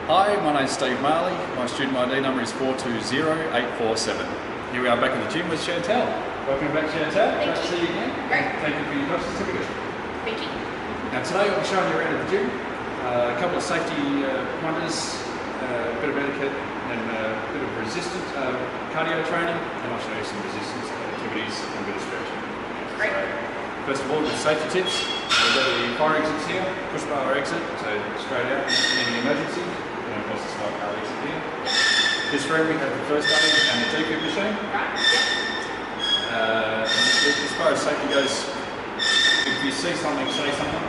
Hi, my name's Steve Marley. My student ID number is 420847. Here we are back at the gym with Chantal. Welcome back, Chantal. Great to see you again. Great. Thank you for your doctor's certificate. Thank you. Now today I'll be showing you around at the gym. A couple of safety wonders, a bit of etiquette and a bit of resistance, cardio training, and I'll show you some resistance activities and a bit of stretching. Great. So, first of all, with safety tips, we've got the fire exits here, push bar exit, so straight out in any emergency. And of course the smart car exit here. This room we have the first aid and the DQ machine. Right. As far as safety goes, if you see something, say something.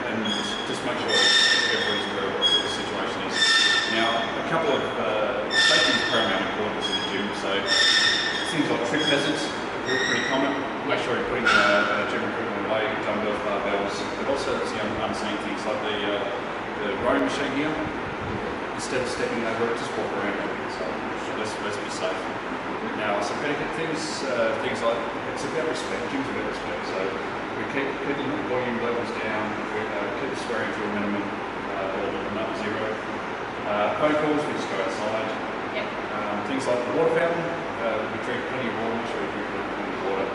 And just make sure everybody's aware of what the situation is. Now, a couple of safety is paramount importance in the gym, so things like trip hazards are pretty common. Make sure you're putting gym equipment away, dumbbells, barbells, but also the unseen things like the rowing machine here. Instead of stepping over it, just walk around it. So let's be safe. Now, some etiquette things like, it's about respect, gym's about respect, so we keep the volume levels down, we keep the swearing to a minimum, or not zero. Phone calls, we just go outside. Yep. Things like the water fountain, we drink plenty of water, make sure you drink plenty of water.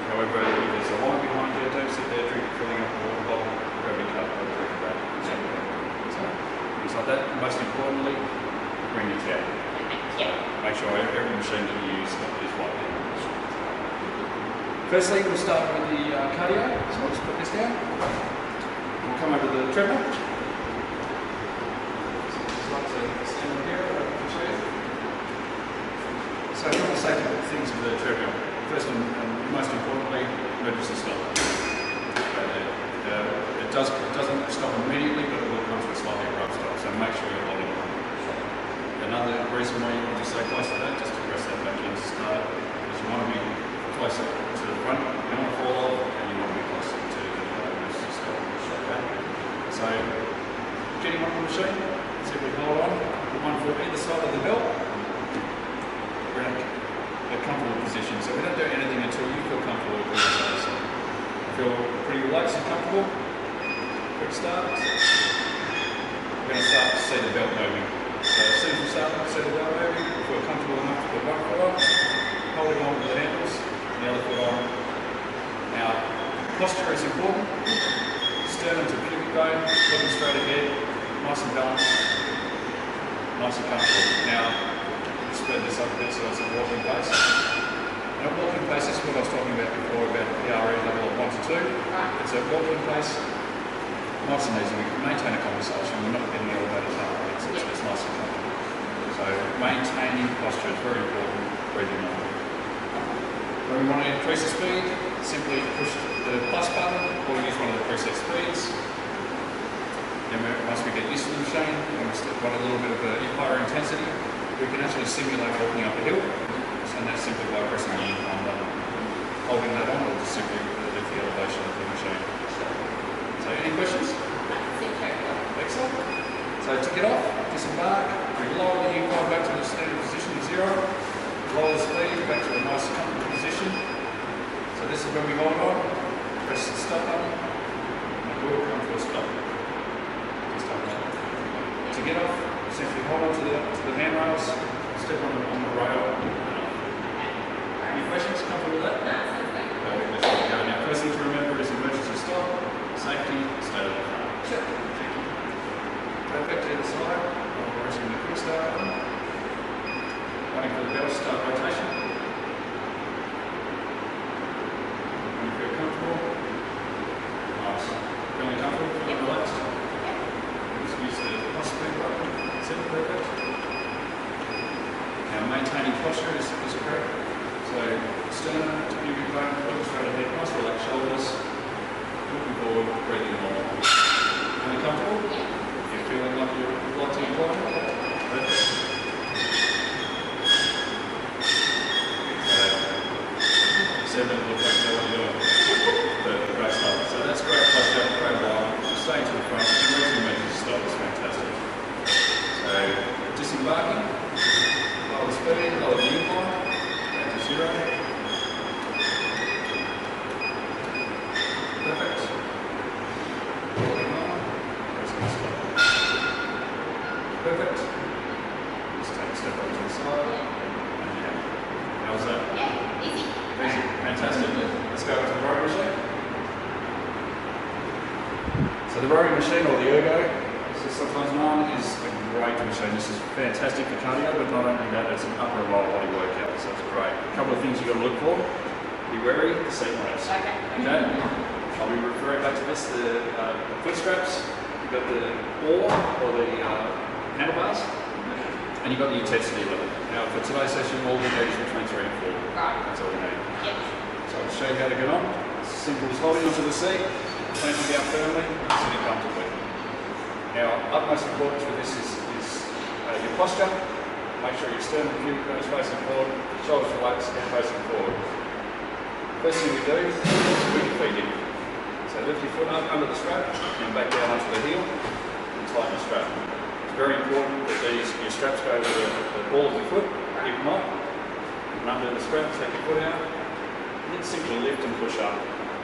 However, if there's a line behind you, don't sit there filling up the water bottle, grab your cup and drink it back. So, things like that. Most importantly, bring your towel. Yeah. Make sure every machine that you use is right there. Firstly, we'll start with the cardio, so I'll just put this down. We'll come over to the treadmill. So I'd like to stand over here, I'll show you. So a couple of safety things with the treadmill. First and most importantly, emergency stop. It doesn't stop immediately, but it will come to a slightly abrupt stop, so make sure you're holding on. Another reason why you want to stay close to that, just to press that back in to start, is you want to be closer to the front, you don't want to fall off, and you want to be closer to the emergency stop. Okay? So, getting on the machine, see if we hold on, put one foot either side of the belt. We're in a comfortable position, so we don't do anything until you feel comfortable with it. So, feel pretty relaxed and comfortable. Quick start. We're going to start to see the belt moving. So as soon as we start to see the belt moving, we feel comfortable enough to put one foot on, holding on to the handles, and the other foot on. Now, posture is important. Sternum to pubic bone, looking straight ahead, nice and balanced, nice and comfortable. Now, let's spread this up a bit so it's a walking pace. And a walking pace is what I was talking about before about the PRE level of 1 to 2. It's a walking pace, nice and easy. We can maintain a conversation. We're not getting elevated heart rates. It's nice and comfortable. So maintaining posture is very important. Breathing on. When we want to increase the speed, simply push the plus button or use one of the preset speeds. Then once we get used to the machine and we want a little bit of higher intensity, we can actually simulate walking up a hill. And that's simply by pressing the incline button. Holding that on will just simply lift the elevation of the machine. So any questions? Excellent. So to get off, disembark, we lower the incline back to the standard position of 0, lower the speed back to a nice comfortable position. So this is when we hold on, press the stop button, and it will come to a stop. Just like that. To get off, simply hold on to the handrails, step on the rail. Any questions? Comfortable with that? Perfect, let's go. Now, first thing to remember is emergency stop, safety, stay to the front. Sure. Thank you. Go back to the side, while we're pressing the quick start button. Waiting for the bell to start rotation. When you feel comfortable, nice. Feeling comfortable, feeling relaxed. Just use the plus speed button, that's it, perfect. Now, maintaining posture is correct. So, sternum to pubic bone, looking straight ahead, nice relaxed shoulders, looking forward, breathing normal. Feeling comfortable? You're feeling like you'd like to incline? Perfect. So the rowing machine, or the ergo, as it's sometimes known, is a great machine. This is fantastic for cardio, but not only that, it's an upper and lower body workout, so it's great. A couple of things you've got to look for. Be wary of the seat lamps. Okay. I'll be referring back to this, the foot straps. You've got the oar, or the handlebars, and you've got the intensity level. Now for today's session, all we need is between 3 and 4. Right. That's all we need. Yep. So I'll show you how to get on. It's as simple as holding onto the seat, planting down firmly, and sitting comfortably. Now, utmost importance with this is your posture. Make sure your sternum and pubic bone is facing forward, shoulders relaxed, and facing forward. First thing we do is put your feet in. So lift your foot up under the strap, and back down onto the heel, and tighten the strap. It's very important that your straps go over the ball of the foot. If not, under the strap, take your foot out, and then simply lift and push up.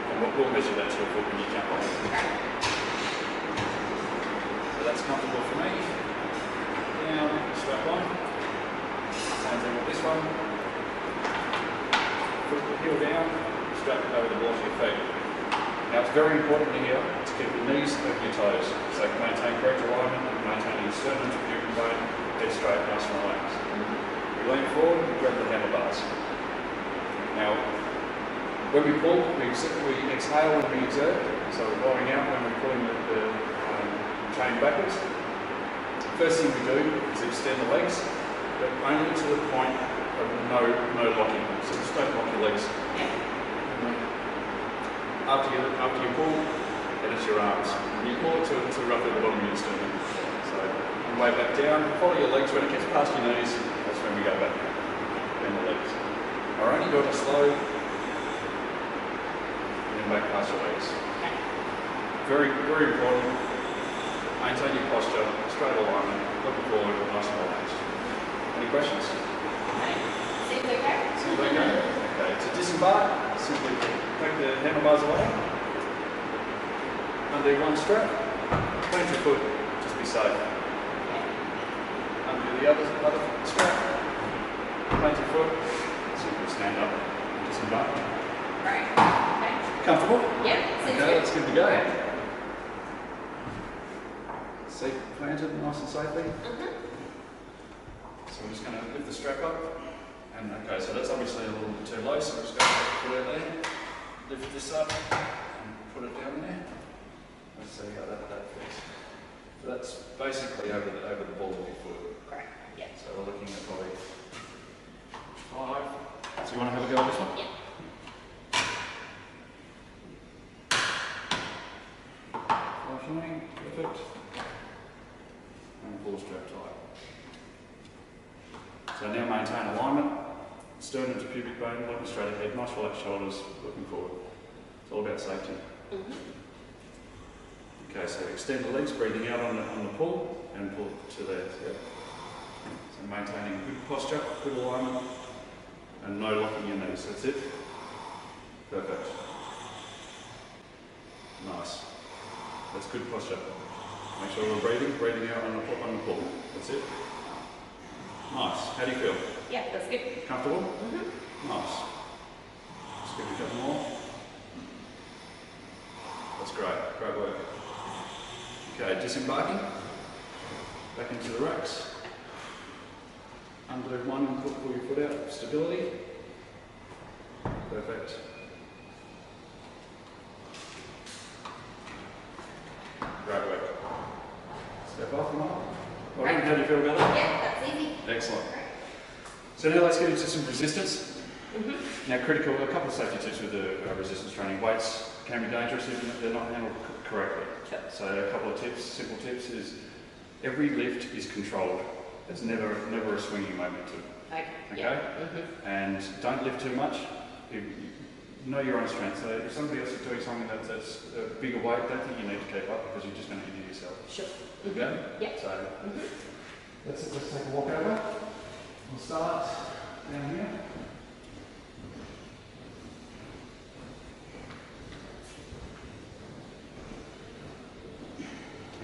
And we'll measure that to your foot when you jump on. So that's comfortable for me. Down, strap on. Same thing with this one. Foot heel down, strap over the balls of your feet. Now it's very important here to keep the knees over your toes, so you can maintain correct alignment and maintain your sternum to pubic bone, head straight, nice and relaxed. We lean forward and grab the handlebars. Now, when we pull, we exhale when we exert, so we're blowing out when we're pulling the chain backwards. First thing we do is extend the legs, but only to the point of no locking. So just don't lock your legs. After you pull, it is your arms. And you pull it to roughly the bottom of your sternum. So on the way back down, follow your legs. When it gets past your knees, that's when we go back. Bend the legs. Alright, you do it slow. Back past your legs. Very, very important. Maintain your posture, straight alignment, looking forward, nice and relaxed. Any questions? Seems okay. Seems okay? Okay, to disembark, simply take the handlebars away. Under one strap, plant your foot, just be safe. Under the other strap, plant your foot, simply stand up, disembark. Right. Comfortable? Yep. Okay, that's good to go. Seat planted nice and safely. So we're just going to lift the strap up. And okay, so that's obviously a little bit too low, so we're just going to put it there. Lift this up and put it down there. Let's see how that fits. So that's basically over the ball of your foot. Correct. Yeah. So we're looking at probably 5. So you want to have a go at this one? Yeah. Perfect. And pull strap tight. So now maintain alignment, sternum to pubic bone, looking straight ahead, nice relaxed shoulders, looking forward. It's all about safety. Okay, so extend the legs, breathing out on the pull, and pull to there. Yep. So maintaining good posture, good alignment, and no locking your knees. That's it. Perfect. Nice. That's good posture. Make sure we're breathing out on the pull. That's it. Nice. How do you feel? Yeah, that's good. Comfortable? Nice. Just give it a couple more. That's great. Great work. Okay, disembarking. Back into the racks. Under one and pull your foot out. Stability. Perfect. Great work. Step off and on. Well done. How do you feel about that? Yeah, that's easy. Excellent. So now let's get into some resistance. Now critical, a couple of safety tips with the resistance training. Weights can be dangerous if they're not handled correctly. So a couple of tips, simple tips is every lift is controlled. It's never a swinging momentum. Okay? And don't lift too much. Know your own strength. So if somebody else is doing something that's a bigger weight, don't think you need to keep up because you're just going to injure yourself. Sure. Okay? Yeah. So let's take a walk over. We'll start down here.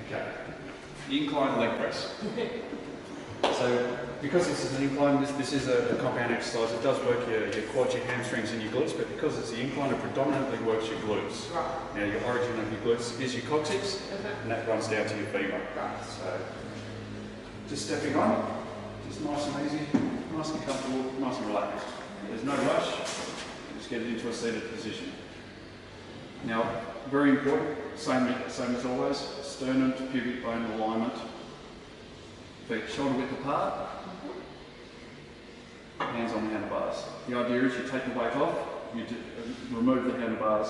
Okay. The incline leg press. So because this is an incline, this is a compound exercise. It does work your quads, your hamstrings and your glutes, but because it's the incline, it predominantly works your glutes. Right. Now your origin of your glutes is your coccyx, and that runs down to your femur. Right. So just stepping on, just nice and easy, nice and comfortable, nice and relaxed. There's no rush, just get it into a seated position. Now, very important, same as always, sternum to pubic bone alignment, feet shoulder width apart, hands on the handlebars. The idea is you take the weight off, you remove the handlebars,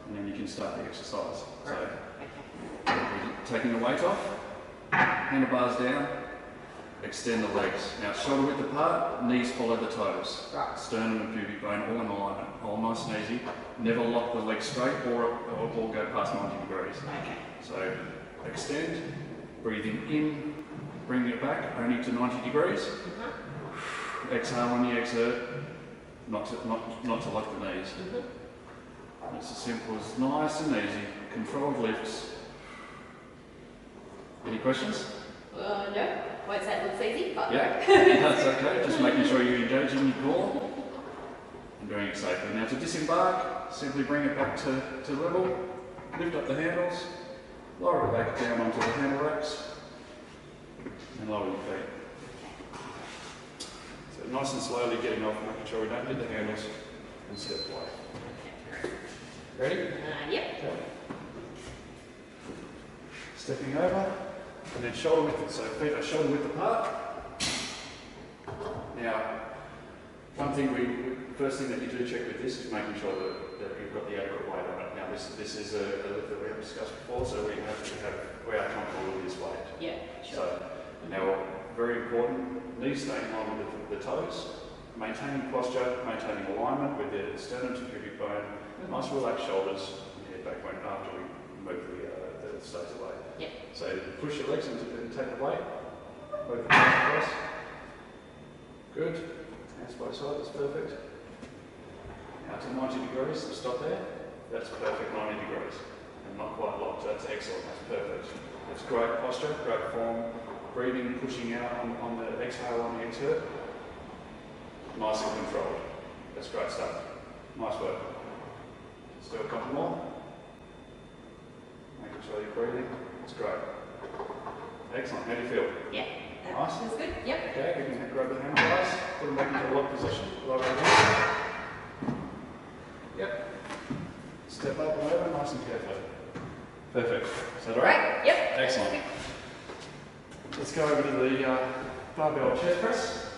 and then you can start the exercise. So, taking the weight off, handlebars down, extend the legs. Now, shoulder width apart, knees follow the toes. Right. Sternum and pubic bone all in alignment, all nice and easy. Never lock the legs straight or go past 90 degrees. Okay. So, extend, breathing in, bring it back only to 90 degrees. Exhale on the exert, not to lock the knees. It's as simple as nice and easy, controlled lifts. Any questions? No. Won't say it looks easy, but Yeah, that's okay. Just making sure you're engaging your core and doing it safely. Now to disembark, simply bring it back to level, lift up the handles, lower it back down onto the handle racks, and lower your feet. So nice and slowly getting off, making sure we don't hit the handles and step away. Ready? Yep. Okay. Stepping over, and then shoulder width, so feet are shoulder width apart. Now, first thing that you do check with this is making sure that you've got the adequate weight on it. Now, this is a lift that we have discussed before, so we are comfortable with this weight. Yeah, sure. So, now, very important, knees staying in line with the toes, maintaining posture, maintaining alignment with the sternum to pubic bone, nice relaxed shoulders, and head back when after we move the stays away. Yeah. So push your legs and take the weight, both hands across. Good, hands by side, that's perfect. Now to 90 degrees, so stop there. That's perfect, 90 degrees. And not quite locked, that's excellent, that's perfect. That's great posture, great form. Breathing, pushing out on the exhale on the exhale. Nice and controlled. That's great stuff. Nice work. Let's do a couple more. Making sure you're breathing. That's great. Excellent. How do you feel? Yeah. Nice. That's good. Yep. Okay, we can grab the handlebars, put them back into a lock position. Lower again. Yep. Step up and over, nice and carefully. Perfect. Is that all right? Yep. Excellent. Let's go over to the barbell chest press.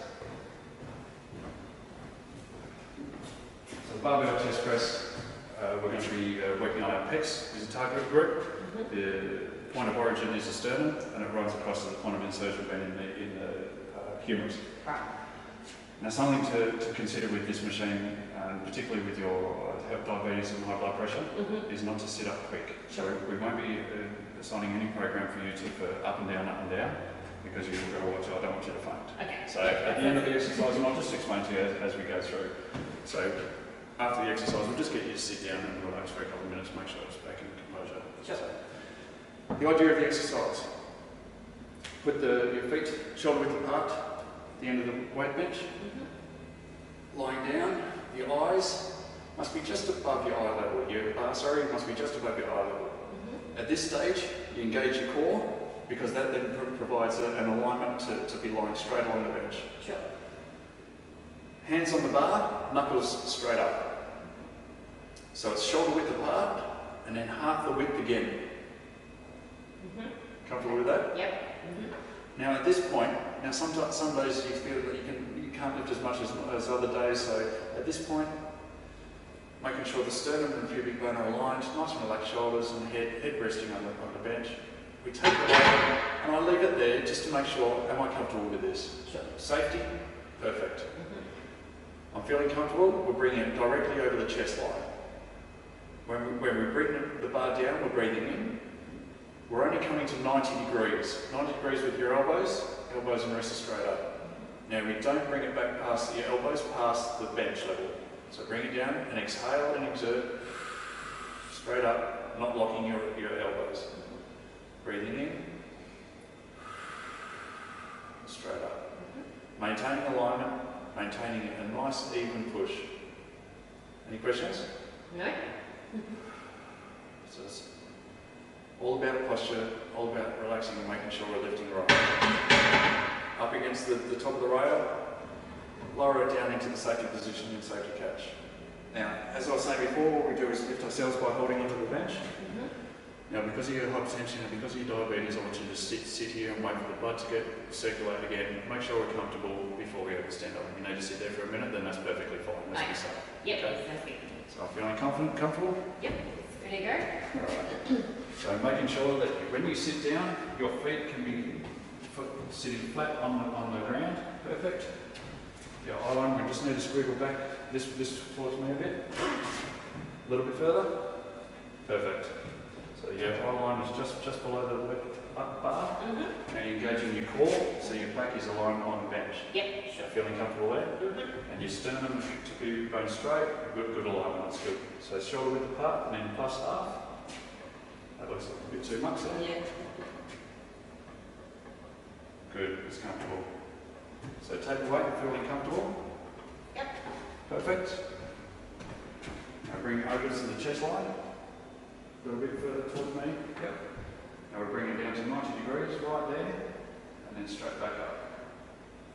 So barbell chest press, we're going to be working on our pecs as a target group. The point of origin is the sternum, and it runs across to the point of insertion being in the humerus. Right. Now, something to consider with this machine, particularly with your diabetes and high blood pressure, is not to sit up quick. So we won't be assigning any program for you to for up and down, because you've got to watch. I don't want you to faint. Okay. So at the end of the exercise, and I'll just explain to you as we go through. So after the exercise, we'll just get you to sit down and relax for a couple of minutes, make sure it's back in composure. Sure. So, the idea of the exercise: put your feet shoulder width apart at the end of the weight bench. Lying down, your eyes must be just above your eye level. Your must be just above your eye level. At this stage, you engage your core, because that then provides an alignment to be lying straight along the bench. Sure. Hands on the bar, knuckles straight up. So it's shoulder width apart, and then half the width again. Comfortable with that? Yep. Now at this point, some days you feel that you can't lift as much as other days, so at this point, making sure the sternum and pubic bone are aligned, nice and relaxed shoulders and head resting on the bench. We take the weight and I leave it there just to make sure, am I comfortable with this? Sure. Safety, perfect. I'm feeling comfortable, we're bringing it directly over the chest line. When we bring the bar down, we're breathing in. We're only coming to 90 degrees. 90 degrees with your elbows and wrists straight up. Now we don't bring it back past your elbows, past the bench level. So bring it down and exhale and exert straight up, not locking your elbows. Breathing in, straight up. Maintaining alignment, maintaining a nice even push. Any questions? No? So it's all about posture, all about relaxing and making sure we're lifting right. Up against the top of the rail, lower it down into the safety position and safety catch. Now, as I was saying before, what we do is lift ourselves by holding onto the bench. Now, because of your hypertension and because of your diabetes, I want you to sit here and wait for the blood to circulate again. Make sure we're comfortable before we ever stand up. If you need to sit there for a minute, then that's perfectly fine. Let's be safe. Yep, Okay? that's good. So, feeling confident, comfortable? Yep, ready to go? Alright. So, making sure that when you sit down, your feet can be sitting flat on the ground. Perfect. Your eye line, we just need to squiggle back this towards me a bit. A little bit further. Perfect. So your eye line is just below the left bar. Now you're engaging your core, so your back is aligned on the bench. Yep. So feeling comfortable there? And your sternum to be bone straight. Good alignment, that's good. So shoulder width apart, and then plus half. That looks like a bit too much there. Yeah. Good, it's comfortable. So take the weight, feeling comfortable? Yep. Perfect. Now bring it over to the chest line. A little bit further towards me. Yep. Now we're bringing it down to 90 degrees right there, and then straight back up.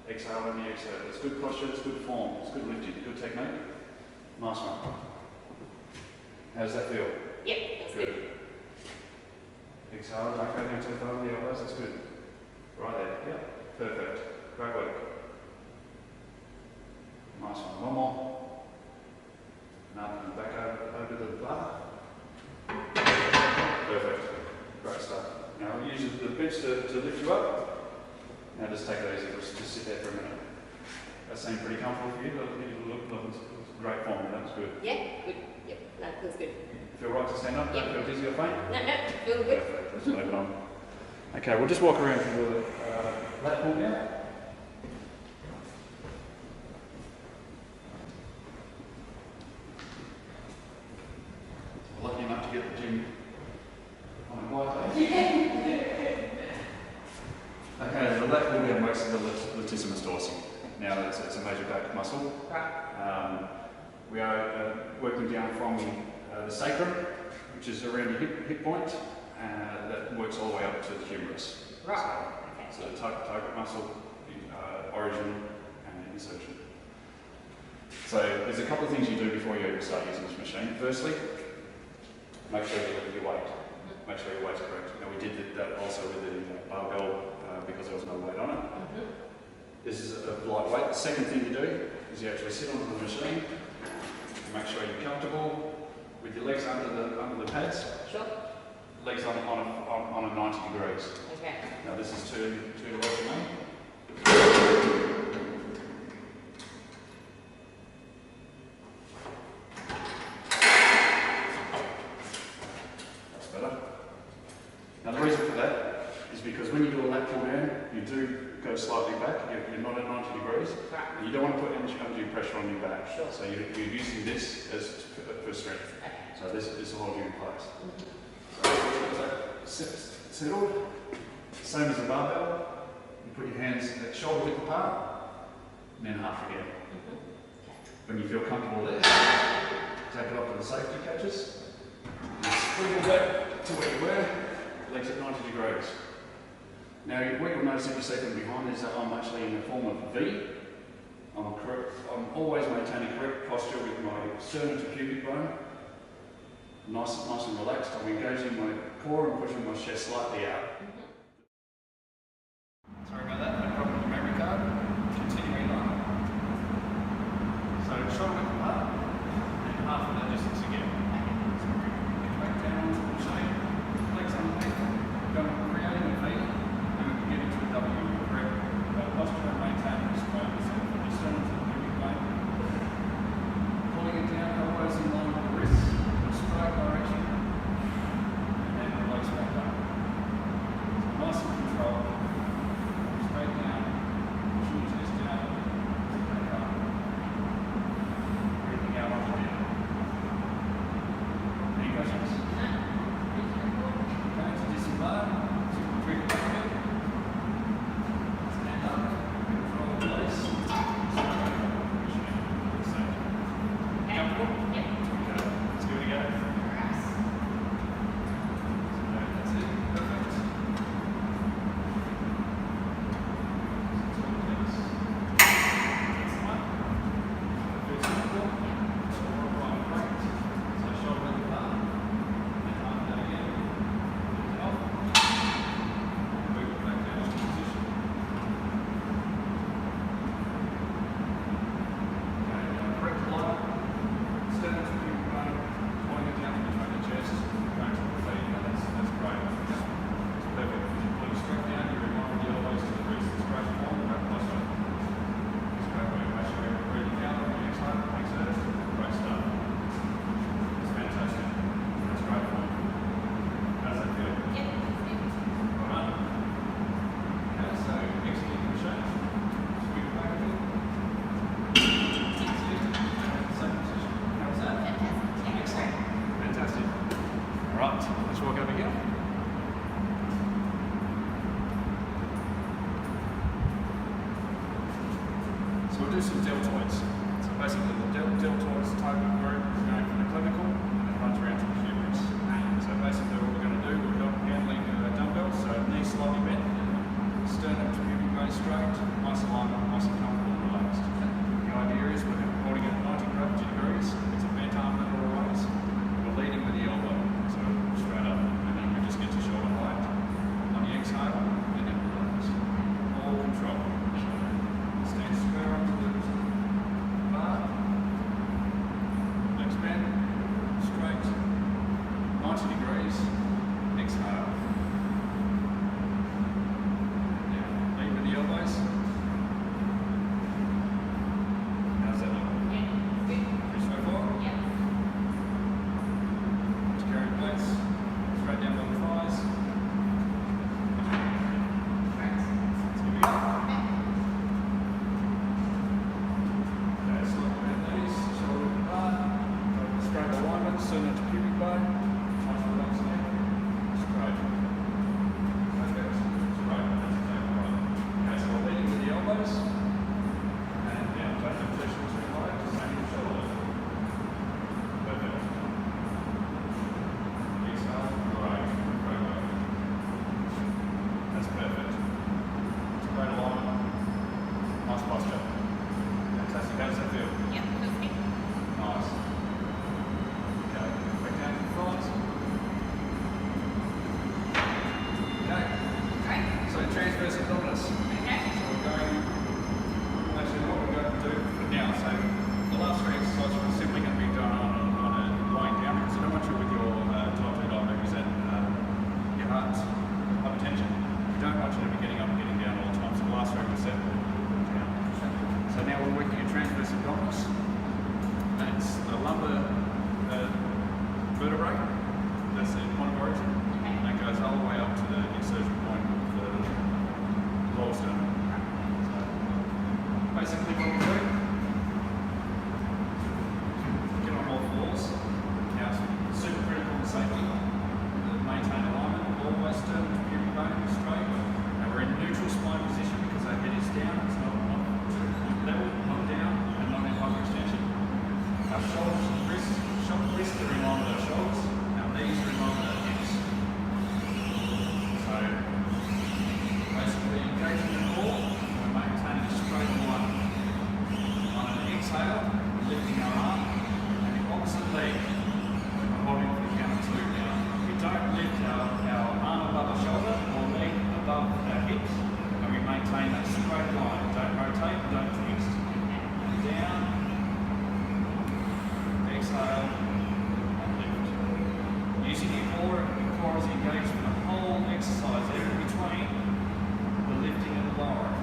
Exhale on the exhale. It's good posture, it's good form, it's good lifting, good technique. Nice one. How does that feel? Yep, that's good. Exhale, don't go down too far with the elbows, that's good. Right there, yep. Perfect. Great work. Nice one. One more. Now back over to the bar. Perfect. Great stuff. Now we'll use the bench to lift you up. Now just take it easy. Just sit there for a minute. That seemed pretty comfortable for you. It was great form. That was good. Yeah, good. Yep, that feels good. Feel right to stand up? Yep. Don't feel dizzy or faint? No, feel good. Perfect. Let's move it on. Okay, we'll just walk around to the lat pull now. Lucky enough to get the gym on a quiet day. Okay, the lat pull down works in the latissimus dorsi. Now it's a major back muscle. We are working down from the sacrum, which is around your hip point, that works all the way up to the humerus. Right. So the target muscle, origin and insertion. So there's a couple of things you do before you ever start using this machine. Firstly, make sure you lift your weight. Make sure your weight's correct. Now we did that also with the barbell because there was no weight on it. This is a lightweight. The second thing you do is you actually sit onto the machine. Make sure you're comfortable with your legs under the pads. Sure. Legs on a 90 degrees. Okay. Now this is two to left for me. That's better. Now the reason for that is because when you do a lat pull down, you do go slightly back. You're not at 90 degrees. Right. And you don't want to put undue pressure on your back. Sure. So you're using this as for strength. Okay. So this will hold you in place. So settled. Same as the barbell. You put your hands at shoulder width apart, and then half again. When you feel comfortable there, take it off to the safety catches. Squiggle back to where you were. Legs at 90 degrees. Now, what you'll notice if you see from behind is that I'm actually in the form of a V. I'm always maintaining correct posture with my sternum to pubic bone. Nice and relaxed. I'm engaging my core and pushing my chest slightly out. Sorry about that, no problem with the memory card. Continuing on. So shoulder width apart, and half of that distance again. So get back down to the machine, legs underneath, creating a V, and we can get into a W. Correct posture and maintain this point from your sternum to the pubic bone. Pulling it down, elbows in line with the wrists, straight direction, and then release back up. to do some deltoids. So basically the deltoids type of group is going from the clavicle and it runs around to the humerus. So basically what we're going to do, we're handling dumbbells, so knee slightly bent, sternum to pubic bone straight, nice alignment, nice and comfortable and relaxed. The idea is we're holding it at 90 gravity degrees, it's a bent arm level raise, we're leading with the elbow, so straight up, and then we just get to shoulder height. On the exhale, and then relax. All control. Stand square up to the bar, legs bent, straight, 90 degrees, exhale. Lead with the elbows. How's that look? Yeah. Good. Pretty straightforward? Yeah. Just carry in place, straight down by the thighs. Right. Let's give it a go. Okay, slightly bent knees, shoulder to the bar, straight alignment, sternum to pubic bone, nice relaxed neck, straight. Perfect. Straight, that's exactly right. Okay, so we're leading with the elbows, and down, don't have position too high, just same with the shoulder. Perfect. Exhale, right, great work. That's perfect. It's a great alignment, nice posture. Fantastic, how does that feel? Yeah. Feels good. Nice. Okay, back down to the thighs. Okay, Great. so transverse abdominis. Okay. So we're going, actually what we're going to do for now, so the last three exercises are simply going to be done on a lying down because I don't want you with your type 2 diabetes and your heart hypertension. We don't want you to be getting up and getting down all the time. So the last three we're set down. So now we're working at transverse abdominis. That's the lumbar vertebrae. That's the point of origin. Okay. And that goes all the way up to the insertion point for the lower sternum. So basically what we do, get on all fours. Now it's super critical in safety. Maintain alignment, always sternum to pubic bone straight. And we're in neutral spine position because our head is down. It's not level, not down, and not in hyperextension. Our shoulders and wrists are in line with our shoulders, our knees are in line with our hips. So basically engaging the core, we're maintaining a straight line. On an exhale, we're lifting our arm, and the opposite leg, we're holding for the count of 2 now. We don't lift our arm above our shoulder or leg above our hips, and we maintain that straight line. Don't rotate, don't twist. And down, exhale, and lift. Using the core as engaged for the whole exercise, even between the lifting and the lowering.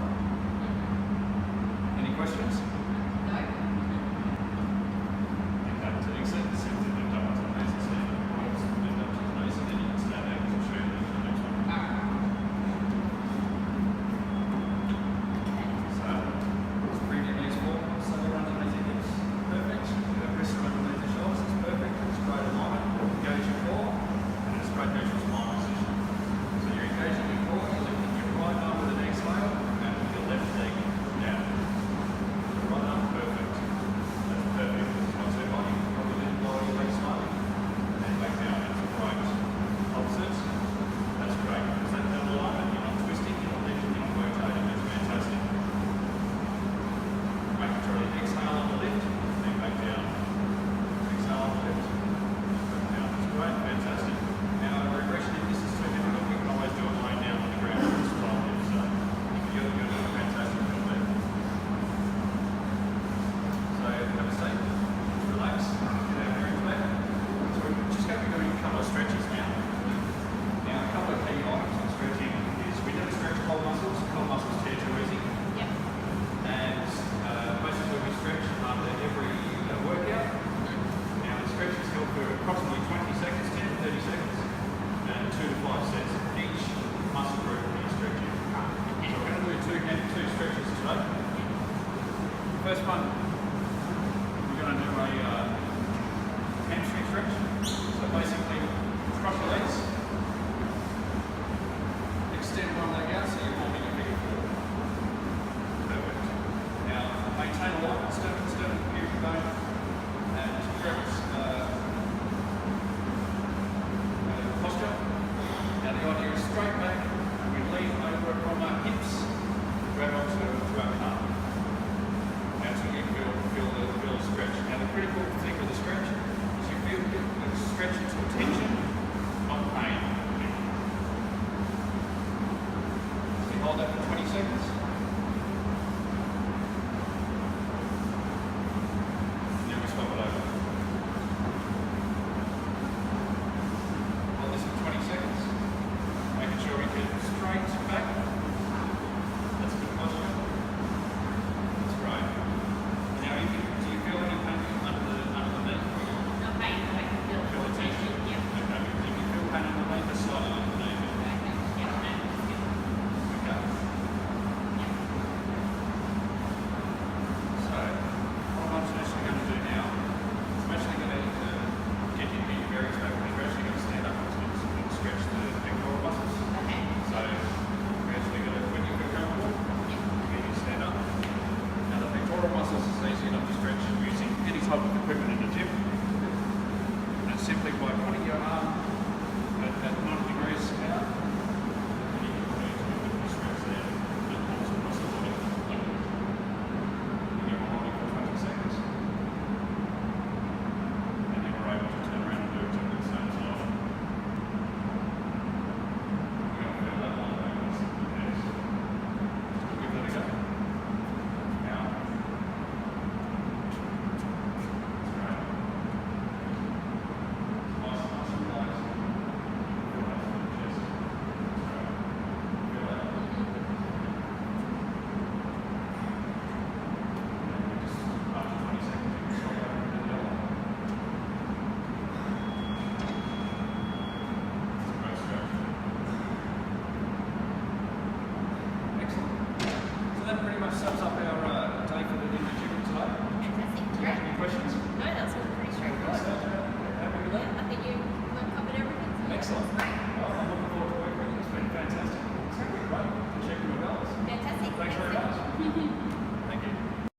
Any questions? No. Okay, to exit, simply lift up to the knees and stand up. Lift up to the knees and then you can stand there and show you the next one. So, just bring your knees forward, so they're underneath your hips. Perfect. Your wrists are underneath your shoulders, it's perfect. Straight alignment, engage your core, and a straight neutral spine position. So you're engaging your core, you're lifting your right arm with an exhale, and with your left leg down. Right arm, perfect. That's perfect. Not too high, you can probably lower your leg slightly, and then back down. That's great. Opposites, that's great. Because that alignment, you're not twisting, you're not lifting, you're not rotating, that's fantastic. Making sure you exhale on the lift, then back down. Exhale on the lift, back down. That's great, fantastic. Now, a regression, if this is too difficult, we can always do it lying down on the ground with this style lift. So, you're doing a fantastic job there. So, have a seat, relax, get our bearings back. So, we're just going to be doing a couple of stretches now. Now, a couple of key items on stretching is we never stretch cold muscles. Cold muscles tear too easy. Yeah. And basically we stretch after every workout. Now the stretch is held for approximately 20 seconds, 10 to 30 seconds, and 2 to 5 sets of each muscle group when you're stretching. So we're going to do two stretches today. First one, we're going to do a hamstring stretch. So basically, cross your legs, extend one leg out so you're holding your feet forward. Perfect. Now, maintain hold that for 20 seconds.